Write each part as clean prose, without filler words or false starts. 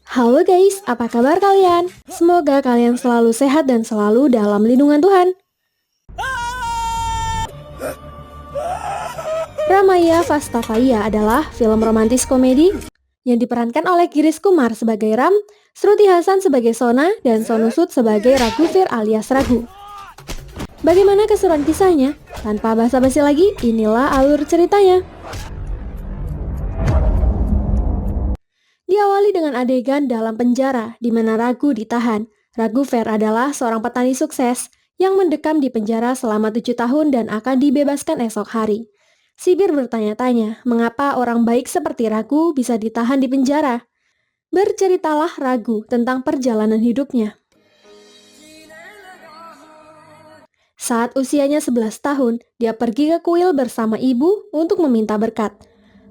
Halo guys, apa kabar kalian? Semoga kalian selalu sehat dan selalu dalam lindungan Tuhan. Ramaiya Vastavaiya adalah film romantis komedi yang diperankan oleh Girish Kumar sebagai Ram, Shruti Hassan sebagai Sona, dan Sonu Sood sebagai Raghuvir alias Raghu. Bagaimana keseruan kisahnya? Tanpa basa-basi lagi, inilah alur ceritanya. Diawali dengan adegan dalam penjara di mana Raghu ditahan. Raghuvir adalah seorang petani sukses yang mendekam di penjara selama 7 tahun dan akan dibebaskan esok hari. Sibir bertanya-tanya, mengapa orang baik seperti Raghu bisa ditahan di penjara? Berceritalah Raghu tentang perjalanan hidupnya. Saat usianya 11 tahun, dia pergi ke kuil bersama ibu untuk meminta berkat.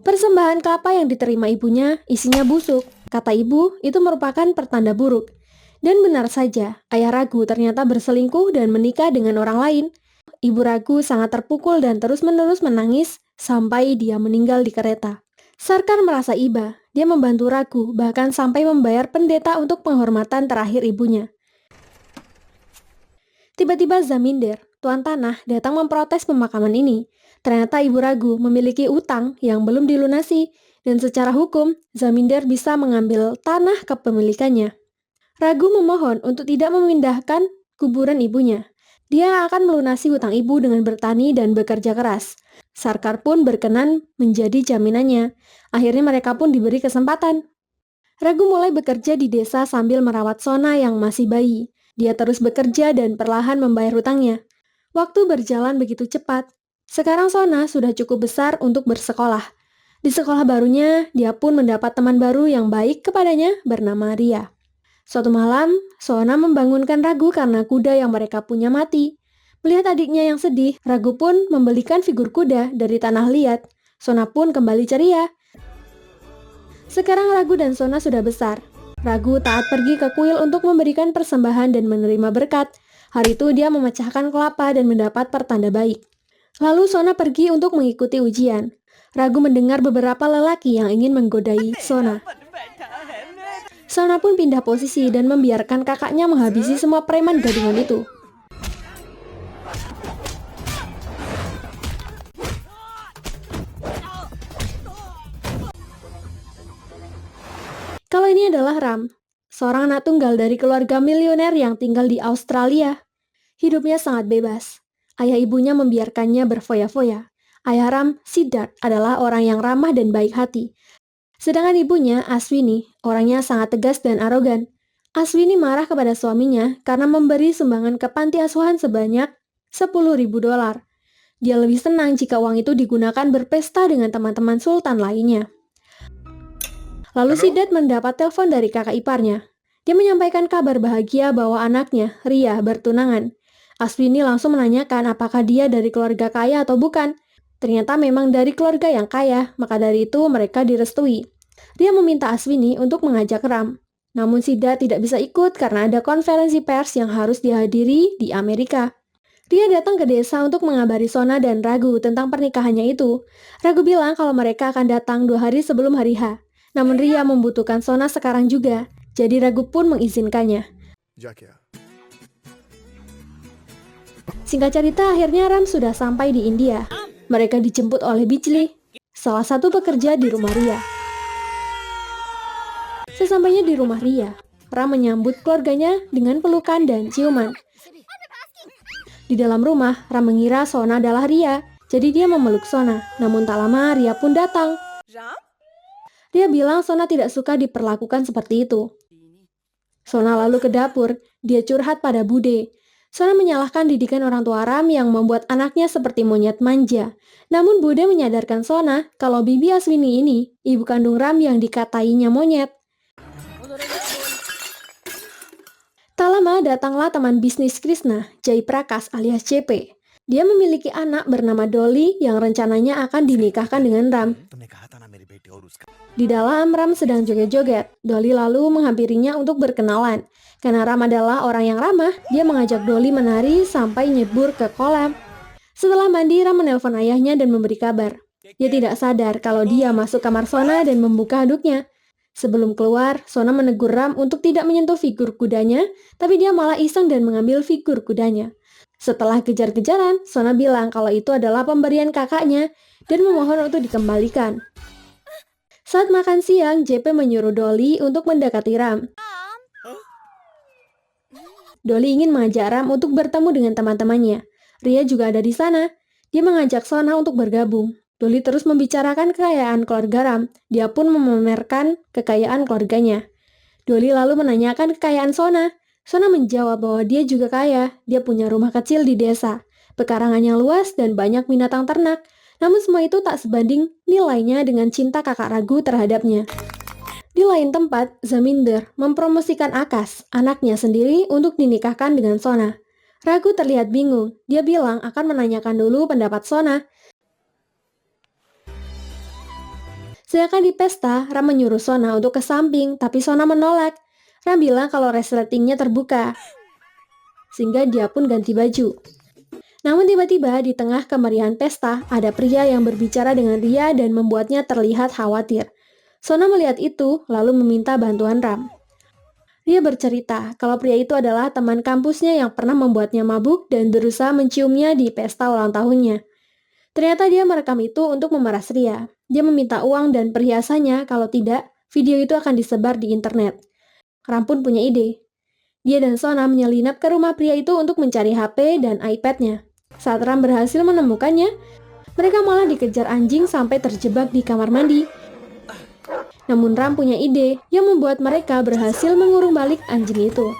Persembahan kelapa yang diterima ibunya isinya busuk. Kata ibu, itu merupakan pertanda buruk. Dan benar saja, ayah Raghu ternyata berselingkuh dan menikah dengan orang lain. Ibu Raghu sangat terpukul dan terus-menerus menangis sampai dia meninggal di kereta. Sarkar merasa iba, dia membantu Raghu bahkan sampai membayar pendeta untuk penghormatan terakhir ibunya. Tiba-tiba Zaminder, tuan tanah, datang memprotes pemakaman ini. Ternyata ibu Raghu memiliki utang yang belum dilunasi dan secara hukum Zaminder bisa mengambil tanah kepemilikannya. Raghu memohon untuk tidak memindahkan kuburan ibunya. Dia akan melunasi hutang ibu dengan bertani dan bekerja keras. Sarkar pun berkenan menjadi jaminannya. Akhirnya mereka pun diberi kesempatan. Raghu mulai bekerja di desa sambil merawat Sona yang masih bayi. Dia terus bekerja dan perlahan membayar hutangnya. Waktu berjalan begitu cepat. Sekarang Sona sudah cukup besar untuk bersekolah. Di sekolah barunya, dia pun mendapat teman baru yang baik kepadanya bernama Ria. Suatu malam, Sona membangunkan Raghu karena kuda yang mereka punya mati. Melihat adiknya yang sedih, Raghu pun membelikan figur kuda dari tanah liat. Sona pun kembali ceria. Sekarang Raghu dan Sona sudah besar. Raghu taat pergi ke kuil untuk memberikan persembahan dan menerima berkat. Hari itu dia memecahkan kelapa dan mendapat pertanda baik. Lalu Sona pergi untuk mengikuti ujian. Raghu mendengar beberapa lelaki yang ingin menggodai Sona. Sona pun pindah posisi dan membiarkan kakaknya menghabisi semua preman gadungan itu. Kalau ini adalah Ram, seorang anak tunggal dari keluarga milioner yang tinggal di Australia. Hidupnya sangat bebas. Ayah ibunya membiarkannya berfoya-foya. Ayah Ram, Siddharth, adalah orang yang ramah dan baik hati. Sedangkan ibunya, Aswini, orangnya sangat tegas dan arogan. Aswini marah kepada suaminya karena memberi sumbangan ke panti asuhan sebanyak $10.000. Dia lebih senang jika uang itu digunakan berpesta dengan teman-teman sultan lainnya. Lalu Siddharth mendapat telepon dari kakak iparnya. Dia menyampaikan kabar bahagia bahwa anaknya, Ria, bertunangan. Aswini langsung menanyakan apakah dia dari keluarga kaya atau bukan. Ternyata memang dari keluarga yang kaya, maka dari itu mereka direstui. Dia meminta Aswini untuk mengajak Ram. Namun Siddharth tidak bisa ikut karena ada konferensi pers yang harus dihadiri di Amerika. Dia datang ke desa untuk mengabari Sona dan Raghu tentang pernikahannya itu. Raghu bilang kalau mereka akan datang 2 hari sebelum hari H. Namun Ria membutuhkan Sona sekarang juga, jadi Raghu pun mengizinkannya. Singkat cerita, akhirnya Ram sudah sampai di India. Mereka dijemput oleh Bijli, salah satu pekerja di rumah Ria. Sesampainya di rumah Ria, Ram menyambut keluarganya dengan pelukan dan ciuman. Di dalam rumah, Ram mengira Sona adalah Ria, jadi dia memeluk Sona. Namun tak lama Ria pun datang. Dia bilang Sona tidak suka diperlakukan seperti itu. Sona lalu ke dapur, dia curhat pada Bude. Sona menyalahkan didikan orang tua Ram yang membuat anaknya seperti monyet manja. Namun Bude menyadarkan Sona kalau Bibi Aswini ini, ibu kandung Ram yang dikatainya monyet. Tak lama datanglah teman bisnis Krishna, Jai Prakash alias JP. Dia memiliki anak bernama Dolly yang rencananya akan dinikahkan dengan Ram. Di dalam, Ram sedang joget-joget. Dolly lalu menghampirinya untuk berkenalan. Karena Ram adalah orang yang ramah, dia mengajak Dolly menari sampai nyebur ke kolam. Setelah mandi, Ram menelpon ayahnya dan memberi kabar. Dia tidak sadar kalau dia masuk kamar Sona dan membuka handuknya. Sebelum keluar, Sona menegur Ram untuk tidak menyentuh figur kudanya, tapi dia malah iseng dan mengambil figur kudanya. Setelah kejar-kejaran, Sona bilang kalau itu adalah pemberian kakaknya dan memohon untuk dikembalikan. Saat makan siang, JP menyuruh Dolly untuk mendekati Ram. Dolly ingin mengajak Ram untuk bertemu dengan teman-temannya. Ria juga ada di sana. Dia mengajak Sona untuk bergabung. Dolly terus membicarakan kekayaan keluarga Ram. Dia pun memamerkan kekayaan keluarganya. Dolly lalu menanyakan kekayaan Sona. Sona menjawab bahwa dia juga kaya. Dia punya rumah kecil di desa, pekarangan yang luas dan banyak binatang ternak. Namun semua itu tak sebanding nilainya dengan cinta kakak Ragu terhadapnya. Di lain tempat, Zaminder mempromosikan Akas, anaknya sendiri, untuk dinikahkan dengan Sona. Ragu terlihat bingung. Dia bilang akan menanyakan dulu pendapat Sona. Sedangkan di pesta, Ram menyuruh Sona untuk ke samping, tapi Sona menolak. Ram bilang kalau resletingnya terbuka, sehingga dia pun ganti baju. Namun tiba-tiba di tengah kemeriahan pesta, ada pria yang berbicara dengan Ria dan membuatnya terlihat khawatir. Sona melihat itu, lalu meminta bantuan Ram. Ria bercerita kalau pria itu adalah teman kampusnya yang pernah membuatnya mabuk dan berusaha menciumnya di pesta ulang tahunnya. Ternyata dia merekam itu untuk memeras Ria. Dia meminta uang dan perhiasannya, kalau tidak, video itu akan disebar di internet. Ram pun punya ide. Dia dan Sona menyelinap ke rumah pria itu untuk mencari HP dan iPad-nya. Saat Ram berhasil menemukannya, mereka malah dikejar anjing sampai terjebak di kamar mandi. Namun Ram punya ide yang membuat mereka berhasil mengurung balik anjing itu.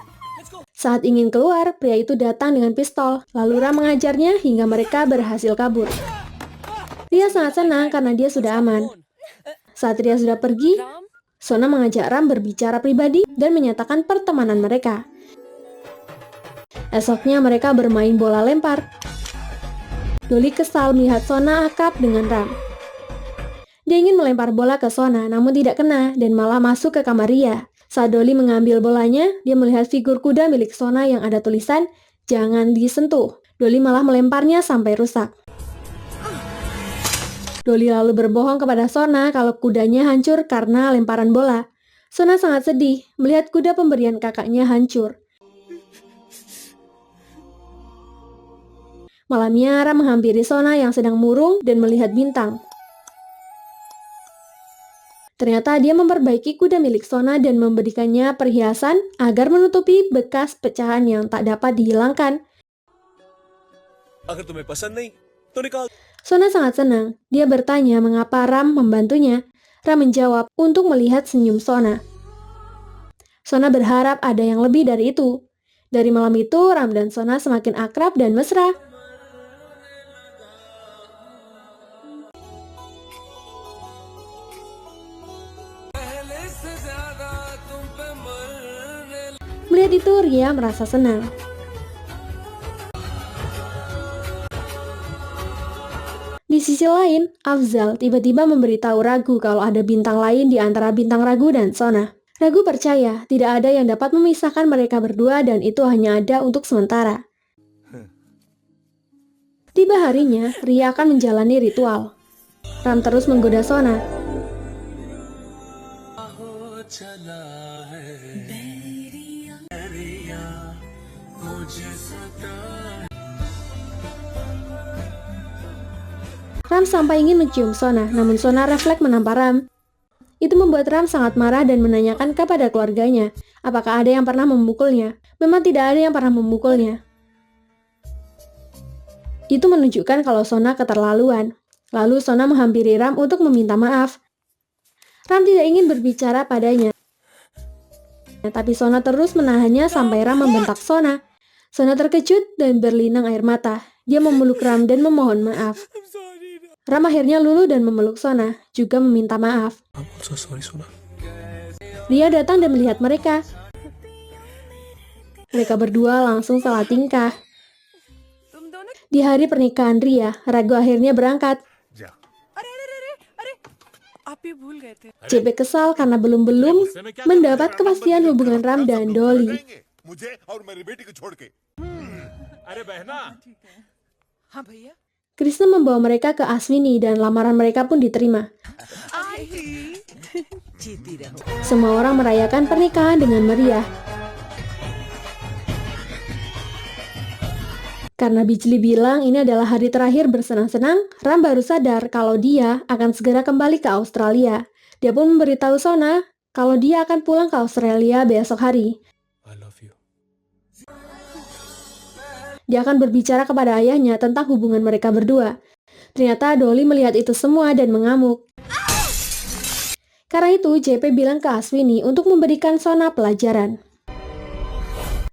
Saat ingin keluar, pria itu datang dengan pistol, lalu Ram mengajarnya hingga mereka berhasil kabur. Ria sangat senang karena dia sudah aman. Saat Ria sudah pergi, Sona mengajak Ram berbicara pribadi dan menyatakan pertemanan mereka. Esoknya mereka bermain bola lempar. Dolly kesal melihat Sona akrab dengan Ram. Dia ingin melempar bola ke Sona, namun tidak kena dan malah masuk ke kamar Ria. Saat Dolly mengambil bolanya, dia melihat figur kuda milik Sona yang ada tulisan, "Jangan disentuh." Dolly malah melemparnya sampai rusak. Dolly lalu berbohong kepada Sona kalau kudanya hancur karena lemparan bola. Sona sangat sedih melihat kuda pemberian kakaknya hancur. Malamnya, Ram menghampiri Sona yang sedang murung dan melihat bintang. Ternyata dia memperbaiki kuda milik Sona dan memberikannya perhiasan agar menutupi bekas pecahan yang tak dapat dihilangkan. Sona sangat senang. Dia bertanya mengapa Ram membantunya. Ram menjawab untuk melihat senyum Sona. Sona berharap ada yang lebih dari itu. Dari malam itu, Ram dan Sona semakin akrab dan mesra. Melihat itu, Ria merasa senang. Di sisi lain, Afzal tiba-tiba memberitahu Ragu kalau ada bintang lain di antara bintang Ragu dan Sona. Ragu percaya tidak ada yang dapat memisahkan mereka berdua dan itu hanya ada untuk sementara. Tiba harinya, Ria akan menjalani ritual. Ram terus menggoda Sona. Ram sampai ingin mencium Sona, namun Sona refleks menampar Ram. Itu membuat Ram sangat marah dan menanyakan kepada keluarganya, apakah ada yang pernah memukulnya. Memang tidak ada yang pernah memukulnya. Itu menunjukkan kalau Sona keterlaluan. Lalu Sona menghampiri Ram untuk meminta maaf. Ram tidak ingin berbicara padanya, tapi Sona terus menahannya sampai Ram membentak Sona. Sona terkejut dan berlinang air mata. Dia memeluk Ram dan memohon maaf. Ram akhirnya luluh dan memeluk Sona, juga meminta maaf. Ria datang dan melihat mereka. Mereka berdua langsung salah tingkah. Di hari pernikahan Ria, Ragu akhirnya berangkat. JP kesal karena belum mendapat kepastian hubungan Ram dan Dolly. Krishna membawa mereka ke Aswini dan lamaran mereka pun diterima. Semua orang merayakan pernikahan dengan meriah. Karena Bijli bilang ini adalah hari terakhir bersenang-senang, Ram baru sadar kalau dia akan segera kembali ke Australia. Dia pun memberitahu Sona kalau dia akan pulang ke Australia besok hari. I love you. Dia akan berbicara kepada ayahnya tentang hubungan mereka berdua. Ternyata Dolly melihat itu semua dan mengamuk. Karena itu, JP bilang ke Aswini untuk memberikan Sona pelajaran.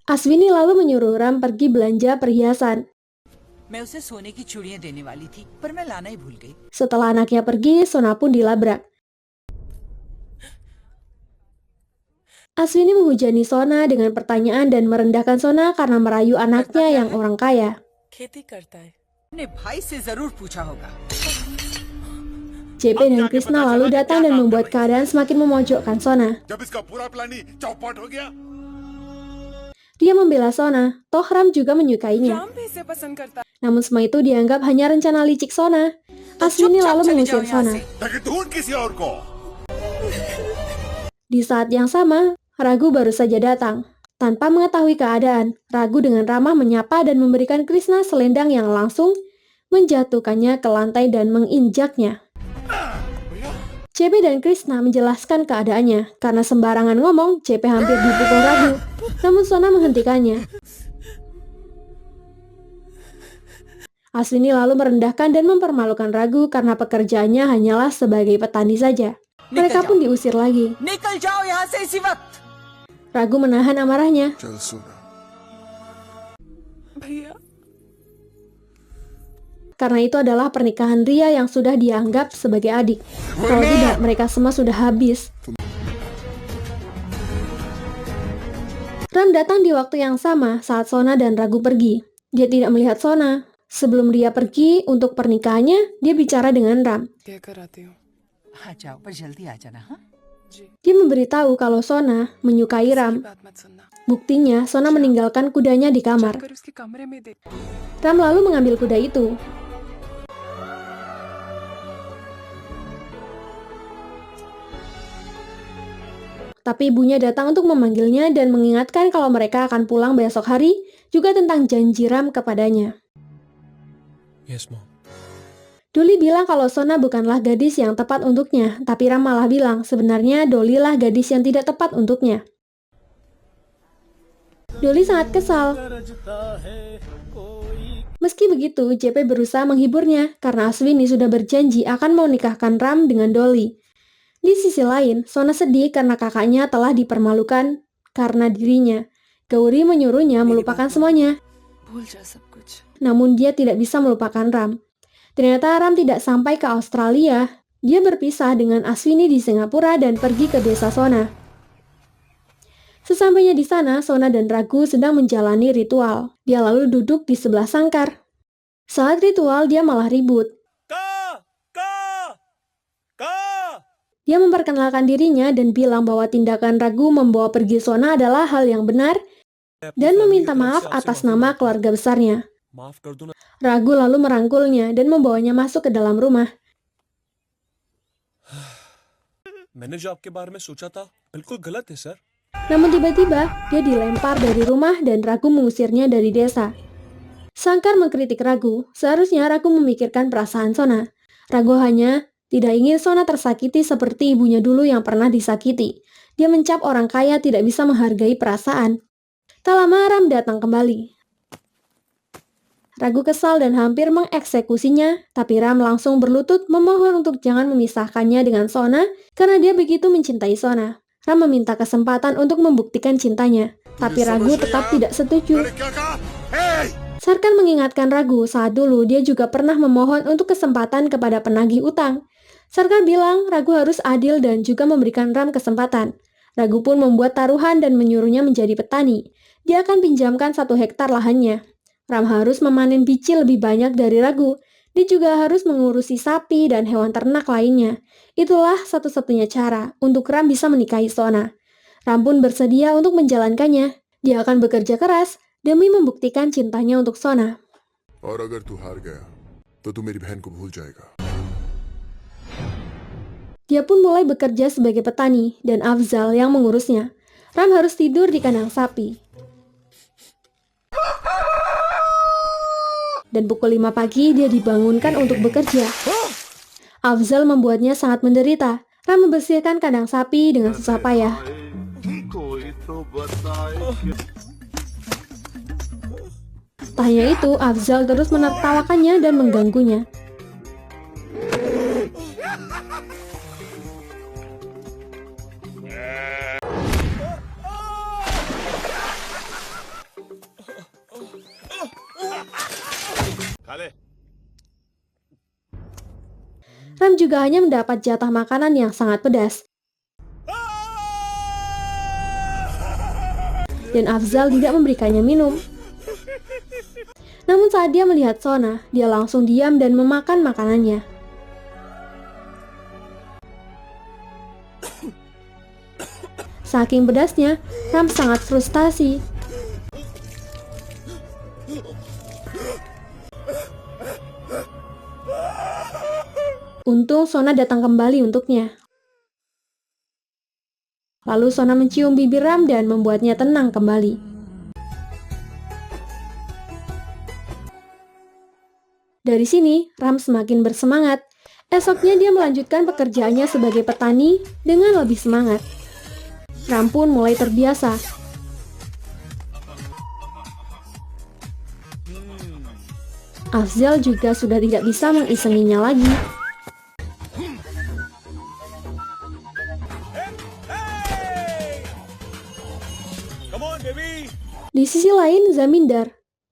Aswini lalu menyuruh Ram pergi belanja perhiasan. Setelah anaknya pergi, Sona pun dilabrak. Aswini menghujani Sona dengan pertanyaan dan merendahkan Sona karena merayu anaknya yang orang kaya. JP dan Krishna lalu datang dan membuat keadaan semakin memojokkan Sona. Dia membela Sona, toh Ram juga menyukainya. Namun semua itu dianggap hanya rencana licik Sona. Aswini lalu mengusir Sona. Di saat yang sama, Raghu baru saja datang. Tanpa mengetahui keadaan, Raghu dengan ramah menyapa dan memberikan Krishna selendang yang langsung menjatuhkannya ke lantai dan menginjaknya. JP dan Krishna menjelaskan keadaannya. Karena sembarangan ngomong, JP hampir dipukul Raghu. Namun Sona menghentikannya. Aswini lalu merendahkan dan mempermalukan Raghu karena pekerjaannya hanyalah sebagai petani saja. Mereka pun diusir lagi. Raghu menahan amarahnya. Karena itu adalah pernikahan Ria yang sudah dianggap sebagai adik. Kalau tidak, mereka semua sudah habis. Ram datang di waktu yang sama saat Sona dan Raghu pergi. Dia tidak melihat Sona. Sebelum dia pergi untuk pernikahannya, dia bicara dengan Ram. Dia memberitahu kalau Sona menyukai Ram. Buktinya, Sona meninggalkan kudanya di kamar. Ram lalu mengambil kuda itu. Tapi ibunya datang untuk memanggilnya dan mengingatkan kalau mereka akan pulang besok hari, juga tentang janji Ram kepadanya. Yes, Mom. Dolly bilang kalau Sona bukanlah gadis yang tepat untuknya, tapi Ram malah bilang sebenarnya Dolly lah gadis yang tidak tepat untuknya. Dolly sangat kesal. Meski begitu, JP berusaha menghiburnya karena Aswini sudah berjanji akan menikahkan Ram dengan Dolly. Di sisi lain, Sona sedih karena kakaknya telah dipermalukan karena dirinya. Gauri menyuruhnya melupakan semuanya. Namun dia tidak bisa melupakan Ram. Ternyata Ram tidak sampai ke Australia. Dia berpisah dengan Aswini di Singapura dan pergi ke desa Sona. Sesampainya di sana, Sona dan Raghu sedang menjalani ritual. Dia lalu duduk di sebelah sangkar. Saat ritual, dia malah ribut. Dia memperkenalkan dirinya dan bilang bahwa tindakan Raghu membawa pergi Sona adalah hal yang benar dan meminta maaf atas nama keluarga besarnya. Raghu lalu merangkulnya dan membawanya masuk ke dalam rumah. Namun tiba-tiba, dia dilempar dari rumah dan Raghu mengusirnya dari desa. Sangkar mengkritik Raghu, seharusnya Raghu memikirkan perasaan Sona. Raghu hanya tidak ingin Sona tersakiti seperti ibunya dulu yang pernah disakiti. Dia mencap orang kaya tidak bisa menghargai perasaan. Tak lama Ram datang kembali. Raghu kesal dan hampir mengeksekusinya, tapi Ram langsung berlutut memohon untuk jangan memisahkannya dengan Sona karena dia begitu mencintai Sona. Ram meminta kesempatan untuk membuktikan cintanya, tapi Raghu tetap tidak setuju. Sarkar mengingatkan Raghu saat dulu dia juga pernah memohon untuk kesempatan kepada penagih utang. Sarkar bilang Raghu harus adil dan juga memberikan Ram kesempatan. Raghu pun membuat taruhan dan menyuruhnya menjadi petani. Dia akan pinjamkan 1 hektar lahannya. Ram harus memanen biji lebih banyak dari Raghu. Dia juga harus mengurusi sapi dan hewan ternak lainnya. Itulah satu-satunya cara untuk Ram bisa menikahi Sona. Ram pun bersedia untuk menjalankannya. Dia akan bekerja keras demi membuktikan cintanya untuk Sona. तो तू मेरी बहन को भूल जाएगा। Dia pun mulai bekerja sebagai petani dan Afzal yang mengurusnya. Ram harus tidur di kandang sapi. Dan pukul 5 pagi dia dibangunkan untuk bekerja. Afzal membuatnya sangat menderita. Ram membersihkan kandang sapi dengan susah payah. Tak hanya itu, Afzal terus menertawakannya dan mengganggunya. Ram juga hanya mendapat jatah makanan yang sangat pedas. Dan Afzal tidak memberikannya minum. Namun saat dia melihat Sona, dia langsung diam dan memakan makanannya. Saking pedasnya, Ram sangat frustasi. Untung Sona datang kembali untuknya. Lalu Sona mencium bibir Ram dan membuatnya tenang kembali. Dari sini, Ram semakin bersemangat. Esoknya dia melanjutkan pekerjaannya sebagai petani dengan lebih semangat. Ram pun mulai terbiasa. Afzal juga sudah tidak bisa mengisenginya lagi. Di sisi lain, Zamindar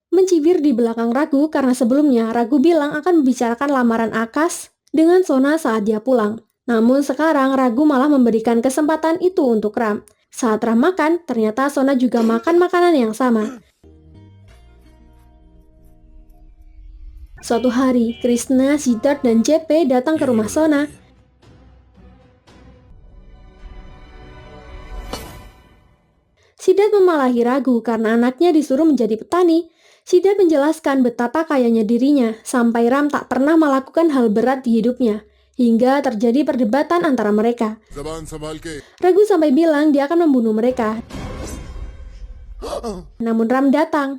mencibir di belakang Ragu karena sebelumnya Ragu bilang akan membicarakan lamaran Akas dengan Sona saat dia pulang. Namun sekarang Ragu malah memberikan kesempatan itu untuk Ram. Saat Ram makan, ternyata Sona juga makan makanan yang sama. Suatu hari, Krishna, Siddharth, dan JP datang ke rumah Sona. Siddharth memarahi Ragu karena anaknya disuruh menjadi petani. Siddharth menjelaskan betapa kayanya dirinya, sampai Ram tak pernah melakukan hal berat di hidupnya, hingga terjadi perdebatan antara mereka. Ragu sampai bilang dia akan membunuh mereka. Namun Ram datang.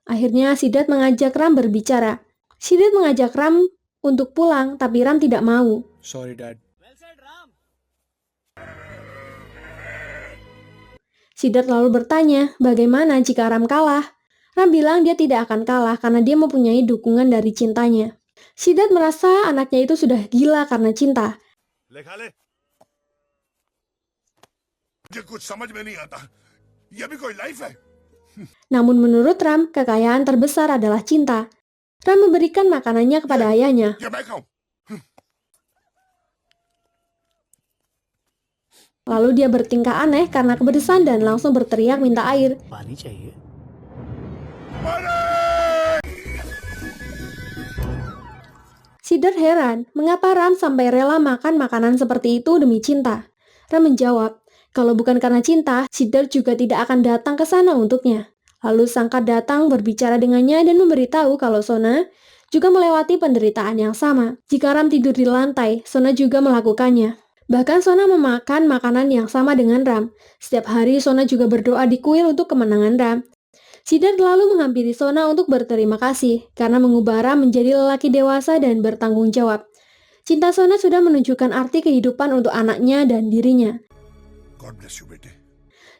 Akhirnya Siddharth mengajak Ram berbicara. Siddharth mengajak Ram untuk pulang, tapi Ram tidak mau. Sorry, Dad. Siddharth lalu bertanya, bagaimana jika Ram kalah? Ram bilang dia tidak akan kalah karena dia mempunyai dukungan dari cintanya. Siddharth merasa anaknya itu sudah gila karena cinta. Namun menurut Ram, kekayaan terbesar adalah cinta. Ram memberikan makanannya kepada ayahnya. Lalu dia bertingkah aneh karena kepedesan dan langsung berteriak minta air. Siddharth heran, mengapa Ram sampai rela makan makanan seperti itu demi cinta. Ram menjawab, kalau bukan karena cinta, Siddharth juga tidak akan datang ke sana untuknya. Lalu Sangkar datang berbicara dengannya dan memberitahu kalau Sona juga melewati penderitaan yang sama. Jika Ram tidur di lantai, Sona juga melakukannya. Bahkan Sona memakan makanan yang sama dengan Ram. Setiap hari Sona juga berdoa di kuil untuk kemenangan Ram. Siddharth lalu menghampiri Sona untuk berterima kasih karena mengubah Ram menjadi lelaki dewasa dan bertanggung jawab. Cinta Sona sudah menunjukkan arti kehidupan untuk anaknya dan dirinya. God bless you, bete.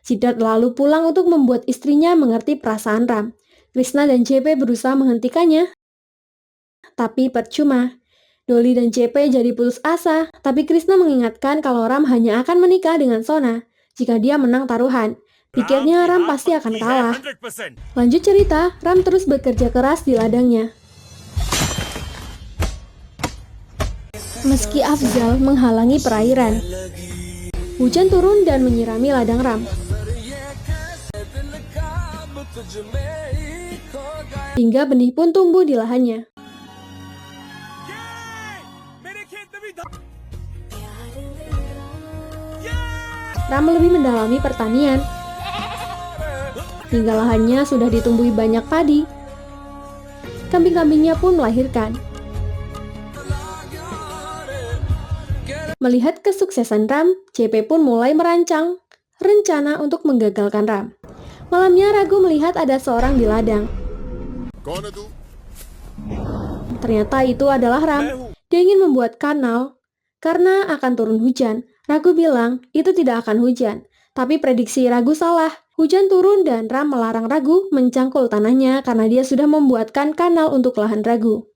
Siddharth lalu pulang untuk membuat istrinya mengerti perasaan Ram. Krishna dan JP berusaha menghentikannya, tapi percuma. Dolly dan JP jadi putus asa, tapi Krishna mengingatkan kalau Ram hanya akan menikah dengan Sona jika dia menang taruhan. Pikirnya Ram pasti akan kalah. Lanjut cerita, Ram terus bekerja keras di ladangnya. Meski Afzal menghalangi perairan, hujan turun dan menyirami ladang Ram. Hingga benih pun tumbuh di lahannya. Ram lebih mendalami pertanian, hingga lahannya sudah ditumbuhi banyak padi. kambing-kambingnya pun melahirkan. Melihat kesuksesan Ram, JP pun mulai merancang rencana untuk menggagalkan Ram. Malamnya Ragu melihat ada seorang di ladang. कौन है तू? Ternyata itu adalah Ram. Dia ingin membuat kanal karena akan turun hujan. Ragu bilang itu tidak akan hujan. Tapi prediksi Ragu salah. Hujan turun dan Ram melarang Ragu mencangkul tanahnya karena dia sudah membuatkan kanal untuk lahan Ragu.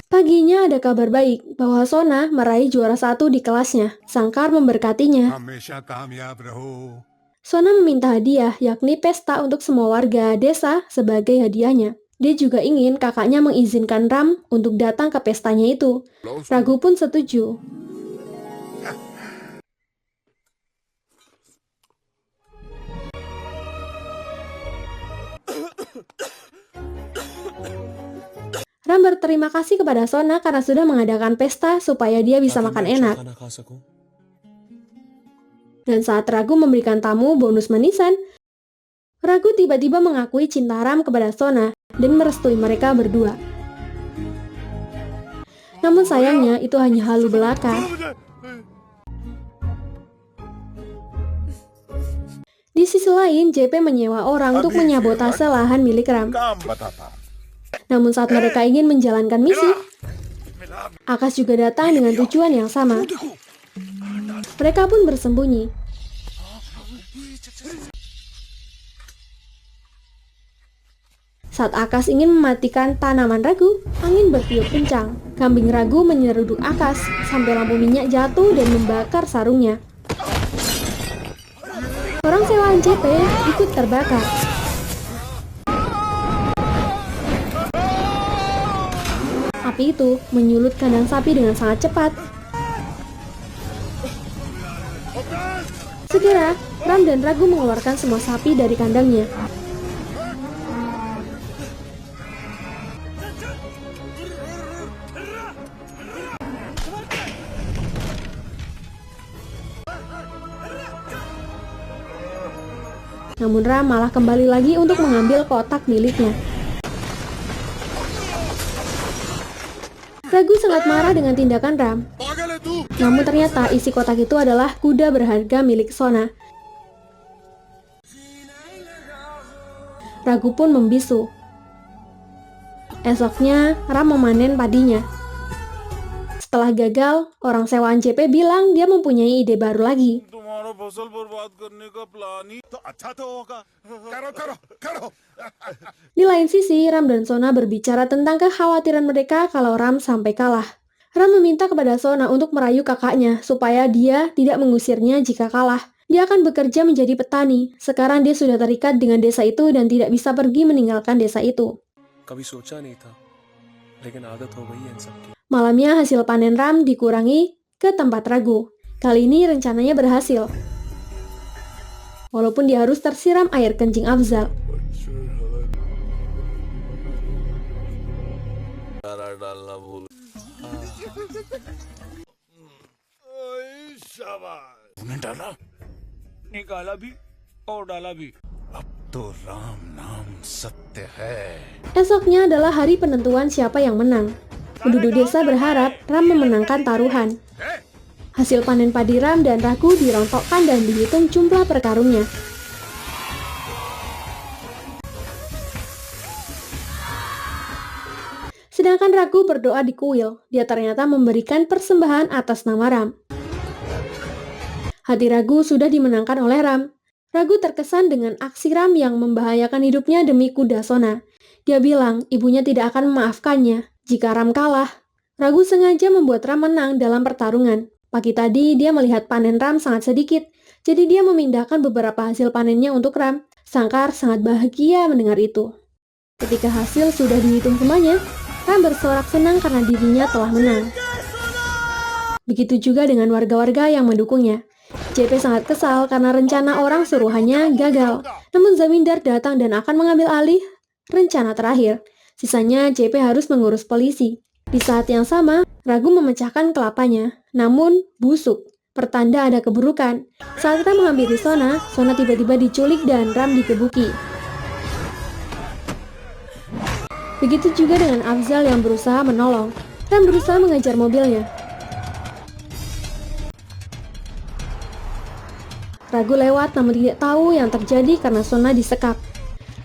Paginya ada kabar baik bahwa Sona meraih juara 1 di kelasnya. Sangkar memberkatinya. हमेशा कामयाब रहो. Sona meminta hadiah, yakni pesta untuk semua warga desa sebagai hadiahnya. Dia juga ingin kakaknya mengizinkan Ram untuk datang ke pestanya itu. Ragu pun setuju. Ram berterima kasih kepada Sona karena sudah mengadakan pesta supaya dia bisa makan enak. खाना खा सकूं। Dan saat Ragu memberikan tamu bonus manisan, Ragu tiba-tiba mengakui cinta Ram kepada Sona dan merestui mereka berdua. Namun sayangnya itu hanya halu belaka. Di sisi lain, JP menyewa orang untuk menyabotase lahan milik Ram. काम बताता. Namun saat mereka ingin menjalankan misi, Akash juga datang dengan tujuan yang sama. Mereka pun bersembunyi. Saat Akash ingin mematikan tanaman Ragu, angin bertiup kencang. Kambing Ragu menyeruduk Akash sampai lampu minyak jatuh dan membakar sarungnya. Orang sewaan JP ikut terbakar. Api itu menyulut kandang sapi dengan sangat cepat. Segera, Ram dan Ragu mengeluarkan semua sapi dari kandangnya. Namun Ram malah kembali lagi untuk mengambil kotak miliknya. Ragu sangat marah dengan tindakan Ram. पागल है तू. Namun ternyata isi kotak itu adalah kuda berharga milik Sona. Ragu pun membisu. Esoknya, Ram memanen padinya. Setelah gagal, orang sewaan JP bilang dia mempunyai ide baru lagi. तुम्हारा फसल बर्बाद करने का प्लान ही तो अच्छा तो होगा. करो करो करो. Di lain sisi, Ram dan Sona berbicara tentang kekhawatiran mereka kalau Ram sampai kalah. Ram meminta kepada Sona untuk merayu kakaknya supaya dia tidak mengusirnya jika kalah. Dia akan bekerja menjadi petani. Sekarang dia sudah terikat dengan desa itu dan tidak bisa pergi meninggalkan desa itu. कभी सोचा नहीं था, लेकिन आदत हो गई है इन सब की। Malamnya hasil panen Ram dikurangi ke tempat Ragu. Kali ini rencananya berhasil. Walaupun dia harus tersiram air kencing Afzal. डालना भूल शाबाश तूने डाला. निकाला भी और डाला भी अब तो राम नाम सत्य है. Esoknya adalah hari penentuan siapa yang menang. Penduduk desa berharap Ram memenangkan taruhan. Hasil panen padi Ram dan Ragu dirontokkan dan dihitung jumlah perkarungnya. Sedangkan Ragu berdoa di kuil, dia ternyata memberikan persembahan atas nama Ram. Hati Ragu sudah dimenangkan oleh Ram. Ragu terkesan dengan aksi Ram yang membahayakan hidupnya demi kuda Sona. Dia bilang ibunya tidak akan memaafkannya jika Ram kalah. Ragu sengaja membuat Ram menang dalam pertarungan. Pagi tadi dia melihat panen Ram sangat sedikit, jadi dia memindahkan beberapa hasil panennya untuk Ram. Sangkar sangat bahagia mendengar itu. Ketika hasil sudah dihitung semuanya, Ram bersorak senang karena dirinya telah menang. Begitu juga dengan warga-warga yang mendukungnya. JP sangat kesal karena rencana orang suruhannya gagal. Namun Zamindar datang dan akan mengambil alih rencana terakhir. Sisanya JP harus mengurus polisi. Di saat yang sama, Ragu memecahkan kelapanya, namun busuk. Pertanda ada keburukan. Saat Ram menghampiri Sona, Sona tiba-tiba diculik dan Ram digebuki. Begitu juga dengan Afzal yang berusaha menolong. Ram berusaha mengejar mobilnya. Ragu lewat namun tidak tahu yang terjadi karena Sona disekap.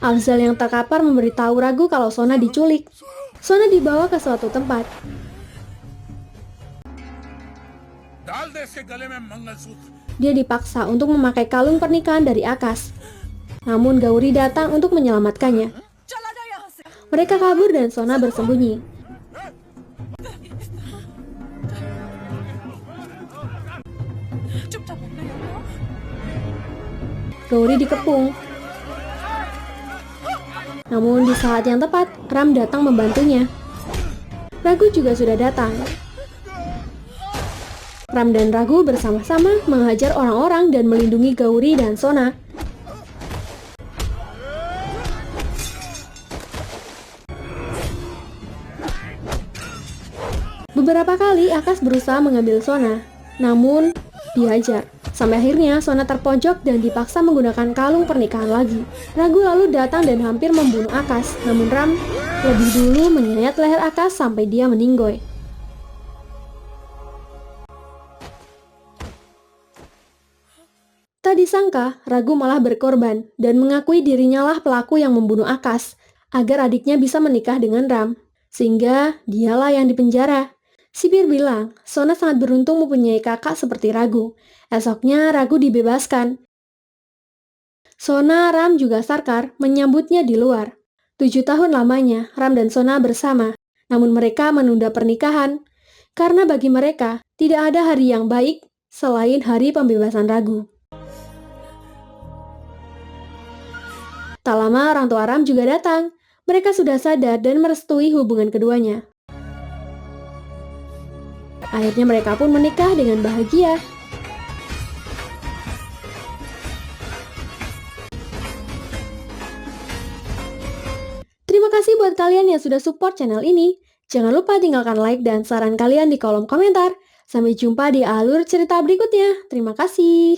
Afzal yang terkapar memberitahu Ragu kalau Sona diculik. Sona dibawa ke suatu tempat. डाल दे इसके गले में mangalsutra. Dia dipaksa untuk memakai kalung pernikahan dari Akash. Namun Gauri datang untuk menyelamatkannya. Mereka kabur dan Sona bersembunyi. Gauri dikepung. Namun di saat yang tepat, Ram datang membantunya. Ragu juga sudah datang. Ram dan Ragu bersama-sama menghajar orang-orang dan melindungi Gauri dan Sona. Beberapa kali Akash berusaha mengambil Sona, namun dihajar. Sampai akhirnya Sona terpojok dan dipaksa menggunakan kalung pernikahan lagi. Ragu lalu datang dan hampir membunuh Akash, namun Ram lebih dulu menyayat leher Akash sampai dia meninggoy. Tak disangka, Ragu malah berkorban dan mengakui dirinya lah pelaku yang membunuh Akash agar adiknya bisa menikah dengan Ram, sehingga dialah yang dipenjara. Sipir bilang, Sona sangat beruntung mempunyai kakak seperti Ragu. Esoknya Ragu dibebaskan. Sona, Ram, juga Sarkar menyambutnya di luar. 7 tahun lamanya, Ram dan Sona bersama. Namun mereka menunda pernikahan, karena bagi mereka tidak ada hari yang baik selain hari pembebasan Ragu. Tak lama orang tua Ram juga datang. Mereka sudah sadar dan merestui hubungan keduanya. Akhirnya mereka pun menikah dengan bahagia. Terima kasih buat kalian yang sudah support channel ini. Jangan lupa tinggalkan like dan saran kalian di kolom komentar. Sampai jumpa di alur cerita berikutnya. Terima kasih.